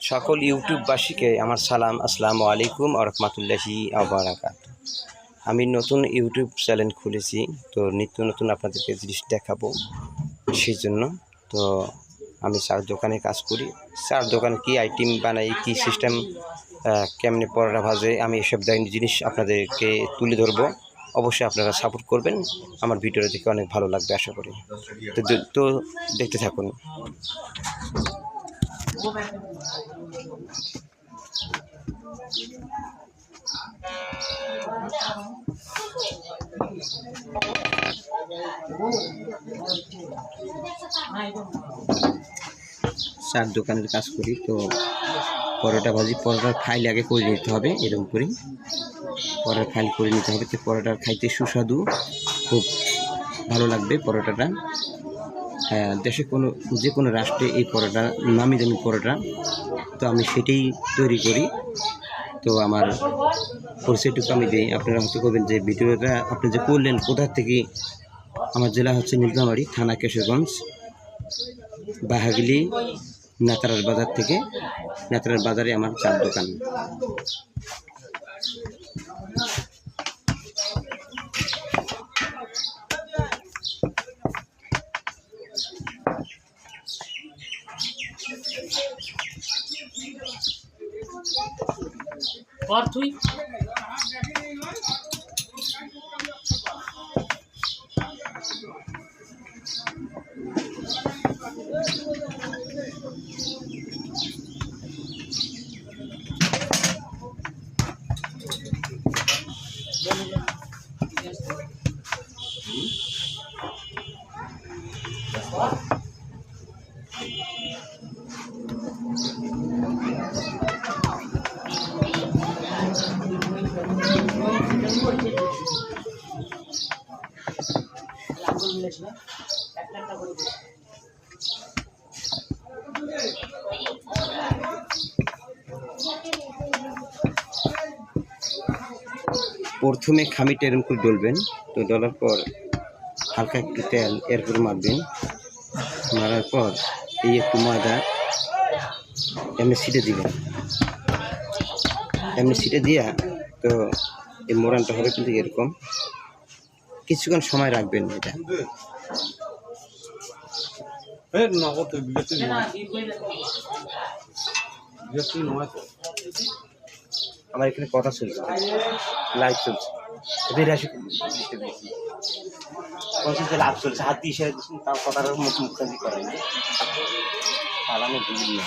সকল ইউটিউববাসীকে আমার সালাম, আসসালামু আলাইকুম ওয়া রাহমাতুল্লাহি ওয়া বারাকাতুহু। আমি নতুন ইউটিউব চ্যানেল খুলেছি, তো নিত্য নতুন আপনাদেরকে জিনিস দেখাবো সেই জন্য। তো আমি চার দোকানে কাজ করি। চার দোকানে কী আইটেম বানাই, কী সিস্টেম, কেমনে পরোটা ভাজে, আমি এসব জিনিস আপনাদেরকে তুলে ধরবো। অবশ্যই আপনারা সাপোর্ট করবেন, আমার ভিডিওটা দেখে অনেক ভালো লাগবে আশা করি। তো দেখতে থাকুন। চার দোকানের কাজ করি, তো পরোটা ভাজি, পরোটার ফাইল আগে করে নিতে হবে, এরকম করে পরোটার ফাইল করে নিতে হবে। তো পরোটার খাইতে সুস্বাদু, খুব ভালো লাগবে পরোটাটা। দেশে যে কোনো রাষ্ট্রে এই পরোটা নামি দামি পরোটা, তো আমি সেটাই তৈরি করি। তো আমার পরিচয়টুকু আমি দিই, আপনারা হয়তো করবেন যে ভিডিওটা আপনি যে করলেন কোথা থেকে। আমার জেলা হচ্ছে নীলফামারী, থানা কেশরগঞ্জ, বাহাগিলি, নেতারার বাজার থেকে। নেতারার বাজারে আমার চার দোকান। প্রথমে খামিটা এরকম করে ডলবেন, তো ডলার পর হালকা একটু তেল এরপর মারবেন। মারার পর এই একটু ময়দা এমনি ছিটে দিবেন। এমনি ছিটে দিয়া তো এই মোড়ানটা হবে কিন্তু এরকম। কিছুক্ষণ সময় রাখবেন এটা। আমার এখানে কথা চলছে, লাইভ চলছে, লাভ চলছে, হাত দিয়ে তাও কথার মুখোমুখি করেন। আমি বুঝি না।